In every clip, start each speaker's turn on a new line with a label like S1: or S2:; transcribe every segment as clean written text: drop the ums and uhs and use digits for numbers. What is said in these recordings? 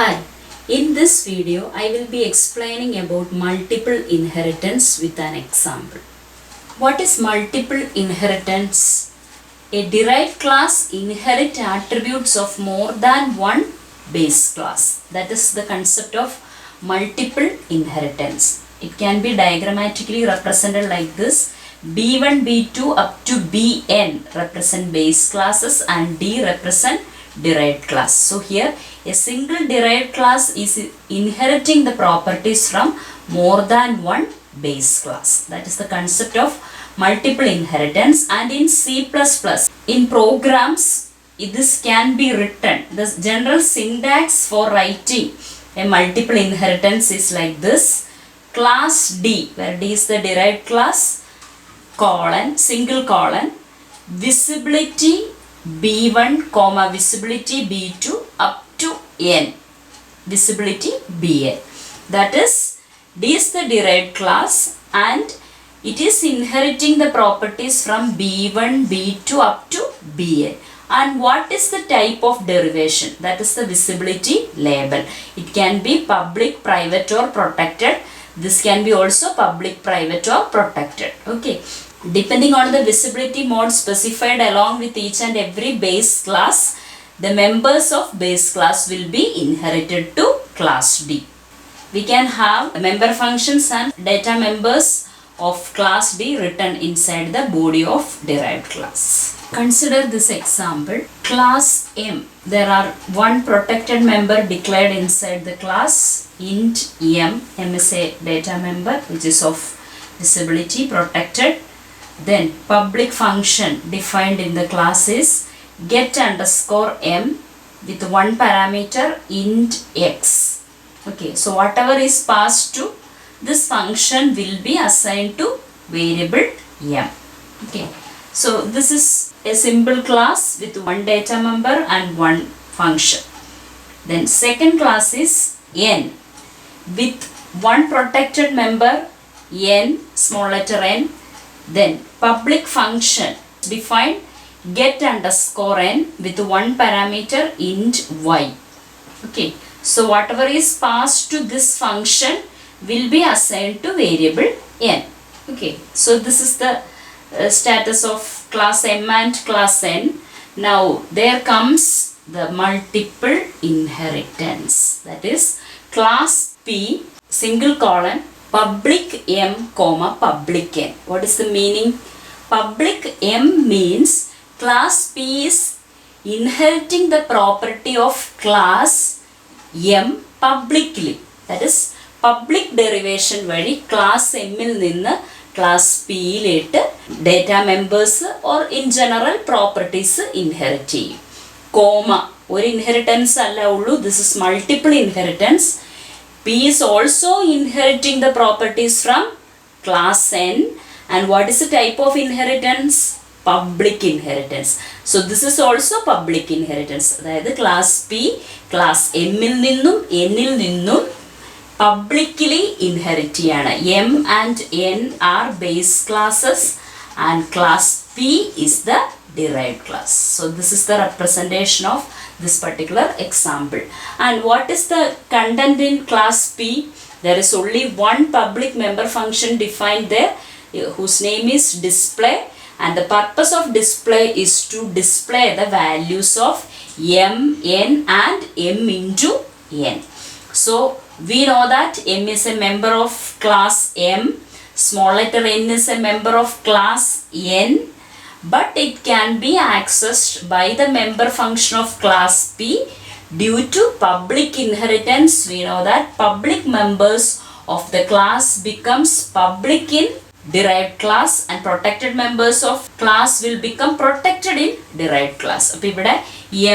S1: Hi, in this video I will be explaining about multiple inheritance with an example. What is multiple inheritance? A derived class inherits attributes of more than one base class. That is the concept of multiple inheritance. It can be diagrammatically represented like this. B1, B2 up to Bn represent base classes and D represent derived class. So here a single derived class is inheriting the properties from more than one base class. That is the concept of multiple inheritance. And in C++, in programs, this can be written. The general syntax for writing a multiple inheritance is like this. Class D, where D is the derived class, colon, single colon, visibility B1, comma, visibility B2 up to N, visibility Bn. That is, D is the derived class and it is inheriting the properties from B1, B2 up to Bn. And what is the type of derivation? That is the visibility label. It can be public, private or protected. This can be also public, private or protected. Okay. Depending on the visibility mode specified along with each and every base class, the members of base class will be inherited to class D. We can have member functions and data members of class D written inside the body of derived class. Consider this example. Class M. There are one protected member declared inside the class int M. M is a data member which is of visibility protected. Then public function defined in the class is get underscore M with one parameter int X. Okay, so whatever is passed to this function will be assigned to variable M. Okay, so this is a simple class with one data member and one function. Then second class is N with one protected member N, small letter n. Then public function defined get underscore n with one parameter int y. Okay, so whatever is passed to this function will be assigned to variable n. Okay, so this is the status of class M and class N. Now there comes the multiple inheritance. That is class P single colon public M comma public N. What is the meaning? Public M means class P is inheriting the property of class M publicly. That is public derivation vary class M il ninnu class P ilete data members or in general properties inherit cheyum. Comma or inheritance alla ullu. This is multiple inheritance. P is also inheriting the properties from class N. And what is the type of inheritance? Public inheritance. So this is also public inheritance. That is class P, class M il ninnum, N il ninnum publicly inherit cheyana. M and N are base classes and class P is the derived class. So this is the representation of this particular example. And what is the content in class P? There is only one public member function defined there whose name is display, and the purpose of display is to display the values of M, N and M into N. So we know that M is a member of class M, small letter n is a member of class N, but it can be accessed by the member function of class P due to public inheritance. We know that public members of the class becomes public in derived class and protected members of class will become protected in derived class. Appo ivide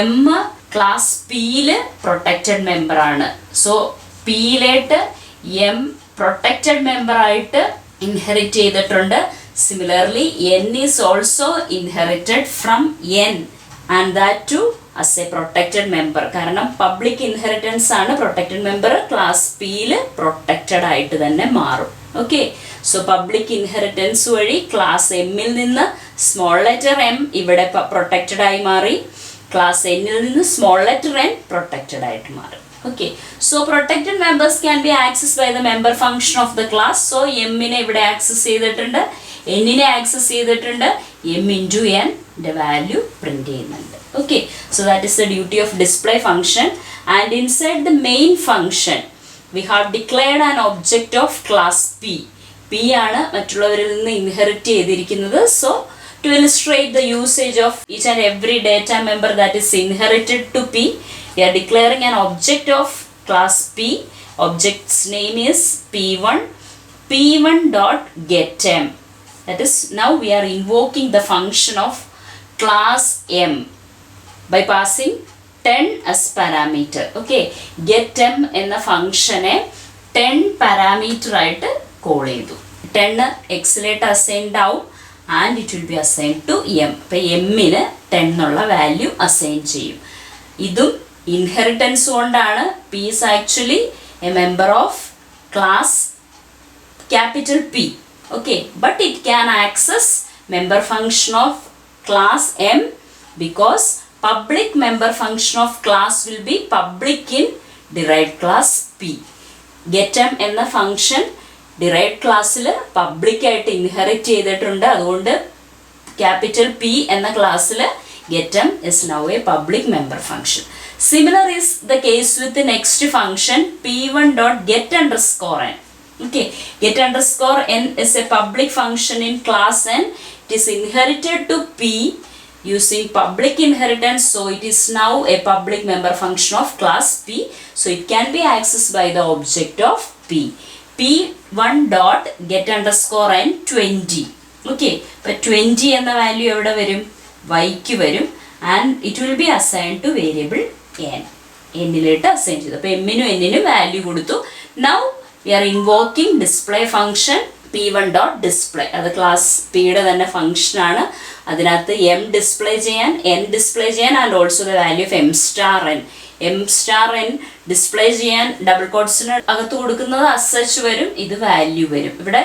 S1: M class P il protected member aanu. So P ilete M protected member aayittu inherit cheyidittundu. Similarly, N is also inherited from N and that too as a protected member. Karanam public inheritance aanu protected member class P il protected aayittu thanne maarum. Okay, so public inheritance vary class M il ninnu small letter m ivide protected ayi maari, class N il ninnu small letter n protected aayittu maarum. Okay, so protected members can be accessed by the member function of the class. So m നെ ഇവിടെ access ചെയ്തിട്ടുണ്ട്, n നെ access ചെയ്തിട്ടുണ്ട്, m into n ന്റെ value print ചെയ്യുന്നുണ്ട്. Okay, so that is the duty of display function. And inside the main function we have declared an object of class P. P ആണ് മറ്റുള്ളവരിൽ നിന്ന് inherit ചെയ്തിരിക്കുന്നത്. So to illustrate the usage of each and every data member that is inherited to P, we are declaring an object of class P. Object's name is P1. P1 dot get m. That is, now we are invoking the function of class M by passing 10 as parameter. Okay, get m എന്ന ഫംഗ്ഷനെ 10 parameter ആയിട്ട് call ചെയ്തു. 10 എക്സിലേക്ക് assigned ആവും and it will be assigned to m. അപ്പോൾ m-ന് 10 എന്നുള്ള value assign ചെയ്യും. ഇതും inheritance കൊണ്ടാണ്. P is actually a member of class capital P. Okay, but it can access member function of class M because public member function of class will be public in derived class P. Get m എന്ന function derived ക്ലാസ്സിൽ പബ്ലിക്കായിട്ട് inherit ചെയ്തിട്ടുണ്ട്. അതുകൊണ്ട് capital P എന്ന ക്ലാസ്സിൽ get m is now a public member function. Similar is the case with the next function p1 dot get underscore n. Okay, get underscore n is a public function in class n. It is inherited to p using public inheritance, so it is now a public member function of class p. So it can be accessed by the object of p. p1 dot get underscore n 20. Okay, but 20 എന്ന value എവിടെ വരും? y-ക്ക് വരും. and it will be assigned to variable n. n-ലേക്ക് assign ചെയ്തു. അപ്പോൾ m-നും n-നും value കൊടുത്തു. now we are invoking display function p1 dot display. അത് ക്ലാസ് പിയുടെ തന്നെ ഫംഗ്ഷൻ ആണ്. അതിനകത്ത് m ഡിസ്പ്ലേ ചെയ്യാൻ, n ഡിസ്പ്ലേ ചെയ്യാൻ and also the value of m star n. m star n display ചെയ്യാൻ ഡബിൾ കോട്ട്സിന് അകത്ത് കൊടുക്കുന്നത് അസച്ച് വരും, ഇത് വാല്യൂ വരും. ഇവിടെ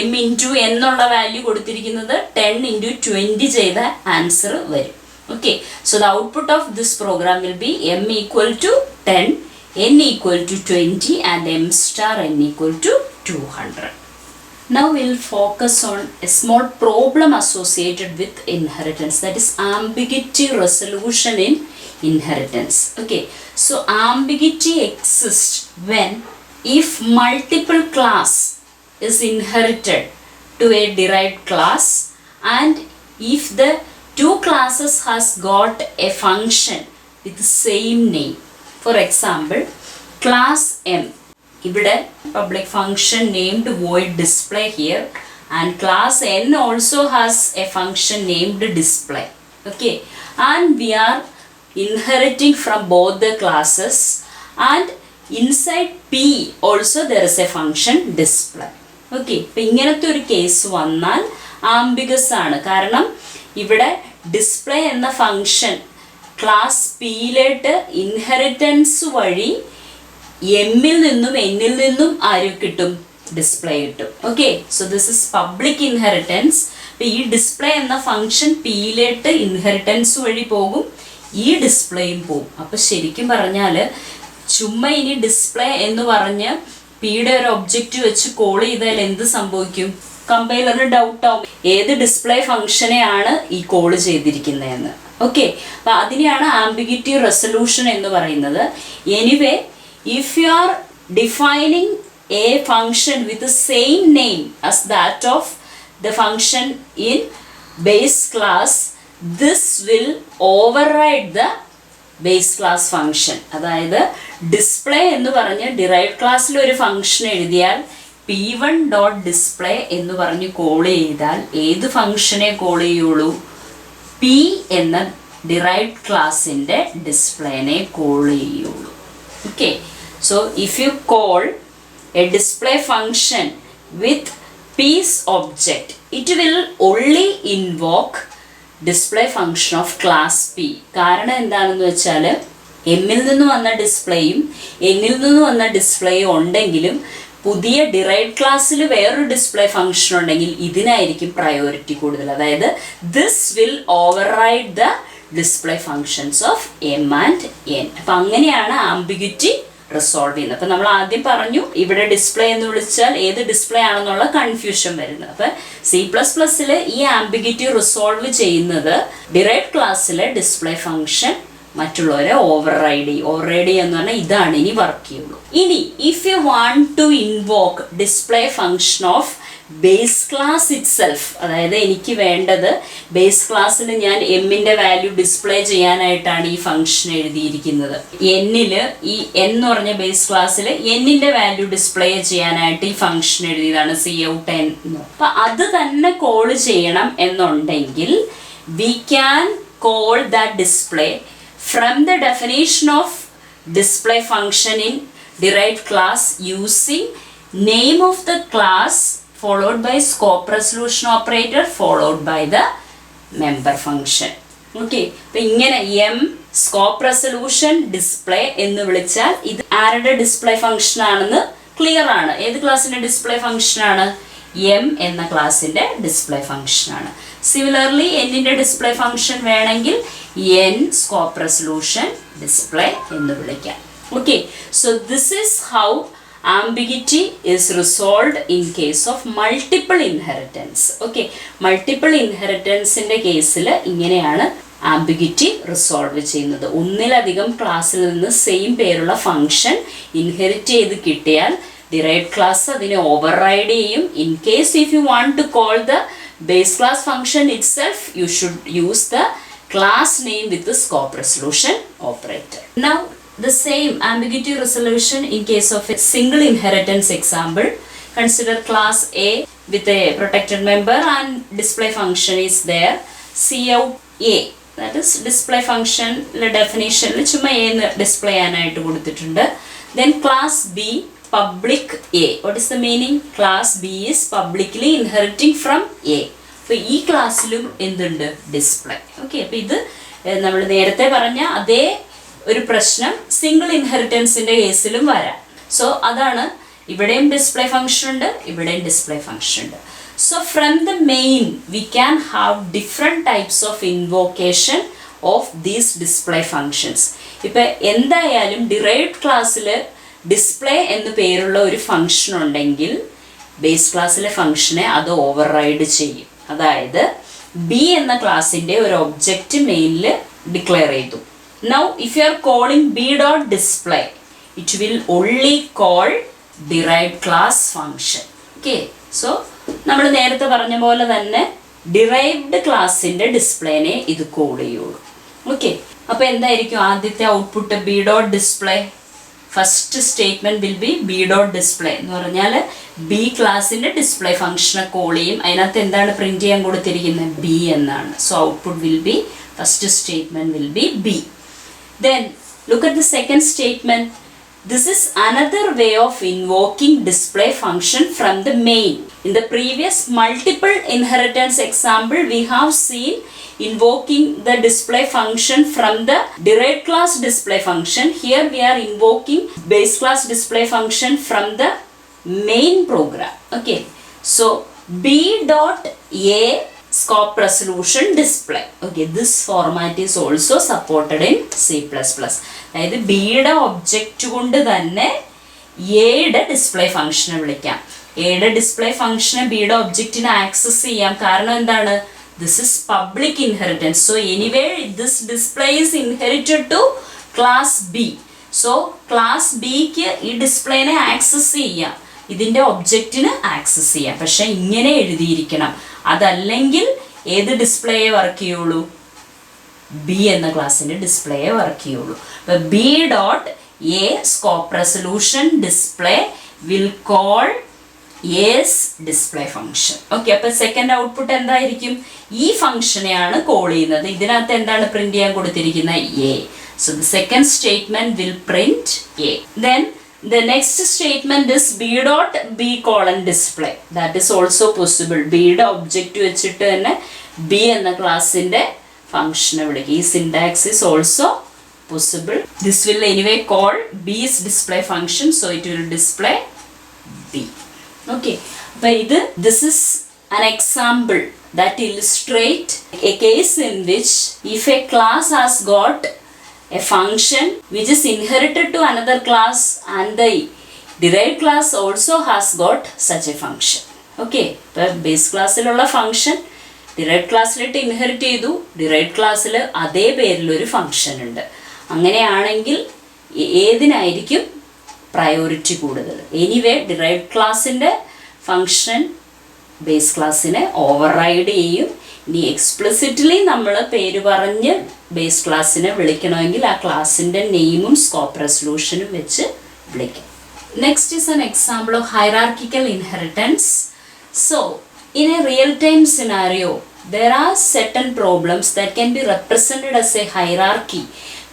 S1: m ഇൻറ്റു n എന്നുള്ള വാല്യൂ കൊടുത്തിരിക്കുന്നത് 10 ഇൻറ്റു 20 ചെയ്ത ആൻസർ വരും. Okay, so the output of this program will be m equal to 10, n equal to 20 and m star n equal to 200. Now we'll focus on a small problem associated with inheritance, that is ambiguity resolution in inheritance. Okay, so ambiguity exists when if multiple class is inherited to a derived class and if the two classes has got a function with the same name. For example, class M, ഇവിടെ public function named void display here, and class N also has a function named display. Okay, and we are inheriting from both the classes, and inside P also there is a function display. Okay, അപ്പോൾ ഇങ്ങനത്തെ ഒരു case വന്നാൽ ambiguous ആണ്. കാരണം ഇവിടെ display എന്ന function class പിയിലേക്ക് inheritance വഴി എമ്മിൽ നിന്നും എന്നിൽ നിന്നും ആര് കിട്ടും? ഡിസ്പ്ലേ കിട്ടും. Okay, so this is public inheritance. ഈ ഡിസ്പ്ലേ എന്ന ഫംഗ്ഷൻ പിയിലേക്ക് ഇൻഹെറിറ്റൻസ് വഴി പോകും, ഈ ഡിസ്പ്ലേയും പോകും. അപ്പം ശരിക്കും പറഞ്ഞാൽ ചുമ്മാ ഇനി ഡിസ്പ്ലേ എന്ന് പറഞ്ഞ് പിയുടെ ഒരു ഒബ്ജക്റ്റ് വെച്ച് കോൾ ചെയ്താൽ എന്ത് സംഭവിക്കും? കമ്പൈലറിന് ഡൗട്ട് ആവും ഏത് ഡിസ്പ്ലേ ഫംഗ്ഷനെയാണ് ഈ കോൾ ചെയ്തിരിക്കുന്നതെന്ന്. ഓക്കെ, അപ്പം അതിനെയാണ് ആംബിഗ്വിറ്റി റെസൊല്യൂഷൻ എന്ന് പറയുന്നത്. Anyway, if you are defining a function with the same name as that of the function in base class, this will override the base class function. അതായത് display എന്ന് പറഞ്ഞ് derived ക്ലാസ്സിൽ ഒരു function എഴുതിയാൽ p1 dot display എന്ന് പറഞ്ഞ് call ചെയ്താൽ ഏത് ഫംഗ്ഷനെ കോൾ ചെയ്യുള്ളൂ? p എന്ന ഡിറൈവ്ഡ് ക്ലാസ്സിൻ്റെ ഡിസ്പ്ലേനെ കോൾ ചെയ്യുള്ളൂ. Okay, so if you call a display function with P's object, it will only invoke display function of class P. കാരണം എന്താണെന്ന് വെച്ചാൽ എമ്മിൽ നിന്ന് വന്ന ഡിസ്പ്ലേയും എന്നിൽ നിന്ന് വന്ന ഡിസ്പ്ലേയും ഉണ്ടെങ്കിലും പുതിയ ഡിറൈവ്ഡ് ക്ലാസ്സിൽ വേറൊരു ഡിസ്പ്ലേ ഫംഗ്ഷൻ ഉണ്ടെങ്കിൽ ഇതിനായിരിക്കും പ്രയോറിറ്റി കൂടുതൽ. അതായത് this will override the display functions of M and N. അപ്പം അങ്ങനെയാണ് ആംബിഗ്വിറ്റി റിസോൾവ് ചെയ്യുന്നത്. അപ്പം നമ്മൾ ആദ്യം പറഞ്ഞു ഇവിടെ ഡിസ്പ്ലേ എന്ന് വിളിച്ചാൽ ഏത് ഡിസ്പ്ലേ ആണെന്നുള്ള കൺഫ്യൂഷൻ വരുന്നത്. അപ്പം C++ൽ ഈ ആംബിഗ്വിറ്റി റിസോൾവ് ചെയ്യുന്നത് ഡിറൈവ്ഡ് ക്ലാസ്സിലെ ഡിസ്പ്ലേ ഫംഗ്ഷൻ മറ്റുള്ളവരെ ഓവർറൈഡ് എന്ന് പറഞ്ഞാൽ ഇതാണ് ഇനി വർക്ക് ചെയ്യുള്ളൂ. ഇനി if you want to invoke display function of base class itself, അതായത് എനിക്ക് വേണ്ടത് ബേസ് ക്ലാസ്സിൽ ഞാൻ എമ്മിൻ്റെ വാല്യൂ ഡിസ്പ്ലേ ചെയ്യാനായിട്ടാണ് ഈ ഫംഗ്ഷൻ എഴുതിയിരിക്കുന്നത്. എന്നില് ഈ എന്ന് പറഞ്ഞ ബേസ് ക്ലാസ്സിൽ എന്നിൻ്റെ വാല്യൂ ഡിസ്പ്ലേ ചെയ്യാനായിട്ട് ഈ ഫംഗ്ഷൻ എഴുതിയതാണ് cout n. അപ്പം അത് തന്നെ കോൾ ചെയ്യണം എന്നുണ്ടെങ്കിൽ we can call that display from the definition of display function in derived class using name of the class followed by scope resolution operator followed by the member function. Okay, അപ്പോൾ ഇങ്ങനെ m scope resolution display എന്ന് വിളിച്ചാൽ ഇത് ആരുടെ display function ആണെന്ന് clear ആണ്. ഏത് ക്ലാസ്സിൻ്റെ ഡിസ്പ്ലേ ഫംഗ്ഷൻ ആണ്? m എന്ന ക്ലാസ്സിൻ്റെ ഡിസ്പ്ലേ ഫംഗ്ഷൻ ആണ്. സിമിലർലി എന്നിൻ്റെ ഡിസ്പ്ലേ ഫംഗ്ഷൻ വേണമെങ്കിൽ n സ്കോപ്പ് റെസൊല്യൂഷൻ ഡിസ്പ്ലേ എന്ന് വിളിക്കാം. Okay, so this is how ambiguity is resolved in case of multiple inheritance. Okay, multiple ഇൻഹെറിറ്റൻസിൻ്റെ കേസിൽ ഇങ്ങനെയാണ് ആംബിഗ്വിറ്റി റിസോൾവ് ചെയ്യുന്നത്. ഒന്നിലധികം ക്ലാസ്സിൽ നിന്ന് സെയിം പേരുള്ള ഫംഗ്ഷൻ ഇൻഹെറിറ്റ് ചെയ്ത് കിട്ടിയാൽ ഡിറൈവ്ഡ് ക്ലാസ് അതിനെ ഓവർറൈഡ് ചെയ്യും. In case if you want to call the base class function itself, you should use the class name with the scope resolution operator. Now the same ambiguity resolution in case of a single inheritance example. Consider class A with a protected member and display function is there, cout A, that is display function definition il chumma A display ആനായിട്ട് കൊടുത്തിട്ടുണ്ട്. Then class B public A. What is the meaning? Class B is publicly inheriting from A. അപ്പോൾ ഈ ക്ലാസ്സിലും എന്തുണ്ട്? Display. Okay, അപ്പോൾ ഇത് നമ്മൾ നേരത്തെ പറഞ്ഞ അതേ ഒരു പ്രശ്നം സിംഗിൾ ഇൻഹെറിറ്റൻസിൻ്റെ കേസിലും വരാം. സോ അതാണ് ഇവിടെയും ഡിസ്പ്ലേ ഫംഗ്ഷൻ ഉണ്ട്, ഇവിടെയും ഡിസ്പ്ലേ ഫംഗ്ഷൻ ഉണ്ട്. So from the main we can have different types of invocation of these display functions. ഇപ്പം എന്തായാലും ഡിറൈവ്ഡ് ക്ലാസ്സിൽ ഡിസ്പ്ലേ എന്ന് പേരുള്ള ഒരു ഫംഗ്ഷൻ ഉണ്ടെങ്കിൽ ബേസ് ക്ലാസ്സിലെ ഫംഗ്ഷനെ അത് ഓവർറൈഡ് ചെയ്യും. അതായത് ബി എന്ന ക്ലാസ്സിൻ്റെ ഒരു ഒബ്ജക്റ്റ് മെയിനിൽ ഡിക്ലെയർ ചെയ്തു. Now if you are calling B dot display it will only call derived class function. Okay, so നമ്മൾ നേരത്തെ പറഞ്ഞ പോലെ തന്നെ ഡിറൈവ്ഡ് ക്ലാസ്സിൻ്റെ ഡിസ്പ്ലേനെ ഇത് കോൾ ചെയ്യുള്ളൂ. ഓക്കെ, അപ്പോൾ എന്തായിരിക്കും ആദ്യത്തെ output? B dot display. First statement will be B dot display എന്ന് പറഞ്ഞാൽ ബി ക്ലാസ്സിൻ്റെ ഡിസ്പ്ലേ ഫംഗ്ഷനെ കോൾ ചെയ്യും. അതിനകത്ത് എന്താണ് പ്രിൻറ്റ് ചെയ്യാൻ കൊടുത്തിരിക്കുന്നത്? ബി എന്നാണ്. So output will be, first statement will be B. Then look at the second statement. This is another way of invoking display function from the main. In the previous multiple inheritance example, we have seen invoking the display function from the derived class display function. Here we are invoking base class display function from the main program. Okay, so b dot a scope resolution display. Okay, this format is also supported in C++. അതായത് ബിയുടെ object കൊണ്ട് തന്നെ എയുടെ display ഫംഗ്ഷനെ വിളിക്കാം. എയുടെ display ഫംഗ്ഷനെ ബിയുടെ ഒബ്ജക്റ്റിനെ ആക്സസ് ചെയ്യാം. കാരണം എന്താണ്? This is public inheritance. So anyway this display is inherited to class B. So class ബിക്ക് ഈ ഡിസ്പ്ലേനെ ആക്സസ് ചെയ്യാം, ഇതിൻ്റെ ഒബ്ജക്റ്റിന് ആക്സസ് ചെയ്യാം. പക്ഷെ ഇങ്ങനെ എഴുതിയിരിക്കണം. അതല്ലെങ്കിൽ ഏത് ഡിസ്പ്ലേയെ വർക്ക് ചെയ്യുള്ളൂ? ബി എന്ന ക്ലാസ്സിൻ്റെ ഡിസ്പ്ലേയെ വർക്ക് ചെയ്യുള്ളൂ. അപ്പോൾ B dot A scope resolution display will call S display function. Okay, അപ്പോൾ സെക്കൻഡ് ഔട്ട്പുട്ട് എന്തായിരിക്കും? ഈ ഫംഗ്ഷനെയാണ് കോൾ ചെയ്യുന്നത്. ഇതിനകത്ത് എന്താണ് പ്രിന്റ് ചെയ്യാൻ കൊടുത്തിരിക്കുന്നത്? A. So the second statement will print A. Then the next statement is b dot b colon display. That is also possible. b യുടെ object വെച്ചിട്ട് തന്നെ b എന്ന ക്ലാസ്സിൻ്റെ ഫംഗ്ഷനെ വിളിക്കുക. ഈ syntax is also possible. This will anyway call b's display function, so it will display b. Okay, അപ്പോൾ this is an example that illustrate a case in which if a class has got a function which is inherited to another class, and the derived class also has got such a function. Okay, ഇപ്പോൾ base ക്ലാസ്സിലുള്ള function derived ക്ലാസ്സിലിട്ട് inherit ചെയ്തു, derived ക്ലാസ്സിൽ അതേ പേരിലൊരു function ഉണ്ട്. അങ്ങനെയാണെങ്കിൽ ഏതിനായിരിക്കും priority കൂടുതൽ? Anyway derived ക്ലാസ്സിൻ്റെ function base ക്ലാസ്സിനെ ഓവർറൈഡ് ചെയ്യും. ഇനി എക്സ്പ്ലിസിറ്റ്ലി നമ്മൾ പേര് പറഞ്ഞ് ബേസ് ക്ലാസ്സിനെ വിളിക്കണമെങ്കിൽ ആ ക്ലാസ്സിൻ്റെ നെയിമും സ്കോപ്പ് റെസൊല്യൂഷനും വെച്ച് വിളിക്കും. Next is an example of hierarchical inheritance. So, in a real-time scenario, there are certain problems that can be represented as a hierarchy,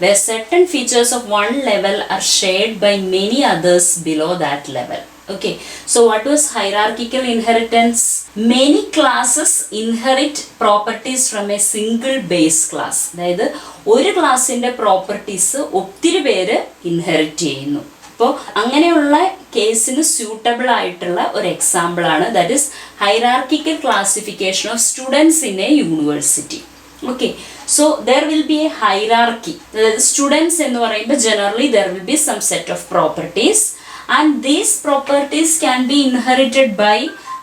S1: where certain features of one level are shared by many others below that level. Okay, so what was hierarchical inheritance? Many classes inherit properties from a single base class. അതായത് ഒരു ക്ലാസ്സിൻ്റെ properties ഒത്തിരി പേര് inherit ചെയ്യുന്നു. അപ്പോൾ അങ്ങനെയുള്ള കേസിന് suitable ആയിട്ടുള്ള ഒരു എക്സാമ്പിളാണ് that is hierarchical classification of students in a university. Okay, so there will be a hierarchy. അതായത് സ്റ്റുഡൻസ് എന്ന് പറയുമ്പോൾ generally there will be some set of properties, and these properties can be inherited by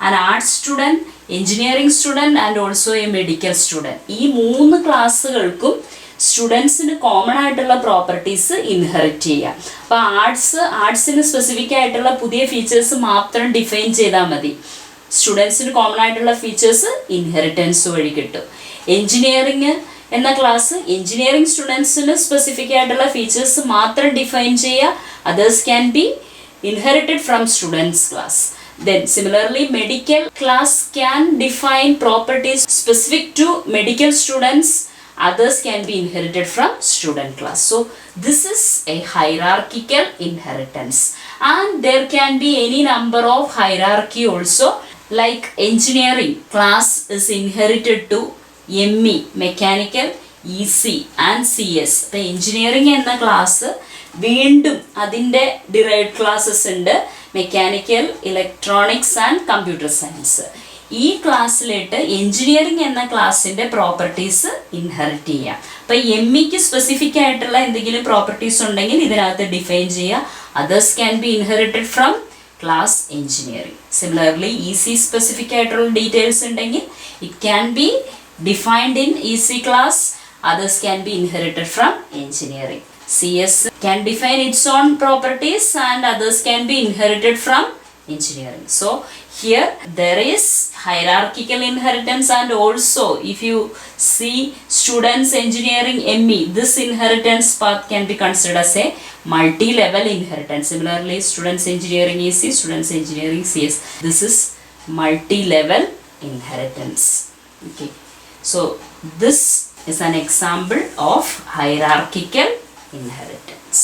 S1: an art student, engineering student and also a medical student. ഈ മൂന്ന് ക്ലാസ്സുകൾക്കും സ്റ്റുഡൻസിന് common ആയിട്ടുള്ള properties inherit ചെയ്യാം. അപ്പോൾ ആർട്സിന് specific ആയിട്ടുള്ള പുതിയ ഫീച്ചേഴ്സ് മാത്രം ഡിഫൈൻ ചെയ്താൽ മതി. സ്റ്റുഡൻസിന് കോമൺ ആയിട്ടുള്ള ഫീച്ചേഴ്സ് ഇൻഹെറിറ്റൻസ് വഴി കിട്ടും. എൻജിനീയറിങ് എന്ന ക്ലാസ് എൻജിനീയറിംഗ് സ്റ്റുഡൻസിന് സ്പെസിഫിക് ആയിട്ടുള്ള ഫീച്ചേഴ്സ് മാത്രം ഡിഫൈൻ ചെയ്യുക. Others can be inherited from students class. Then similarly medical class can define properties specific to medical students, others can be inherited from student class. So this is a hierarchical inheritance, and there can be any number of hierarchy also, like engineering class is inherited to ME mechanical, EC and CS. The engineering എന്ന class വീണ്ടും അതിൻ്റെ derived classes ഉണ്ട്, mechanical, electronics and computer science. ഈ ക്ലാസ്സിലിട്ട് engineering എന്ന ക്ലാസ്സിൻ്റെ properties inherit ചെയ്യാം. അപ്പോൾ MEക്ക് specific ആയിട്ടുള്ള എന്തെങ്കിലും പ്രോപ്പർട്ടീസ് ഉണ്ടെങ്കിൽ ഇതിനകത്ത് ഡിഫൈൻ ചെയ്യുക. Others can be inherited from class engineering. Similarly EC specific ആയിട്ടുള്ള ഡീറ്റെയിൽസ് ഉണ്ടെങ്കിൽ it can be defined in EC class, others can be inherited from engineering. CS can define its own properties and others can be inherited from engineering. So here there is hierarchical inheritance, and also if you see students engineering ME, this inheritance path can be considered as a multi-level inheritance. Similarly students engineering EC, students engineering CS, this is multi-level inheritance. Okay, so this is an example of hierarchical inheritance.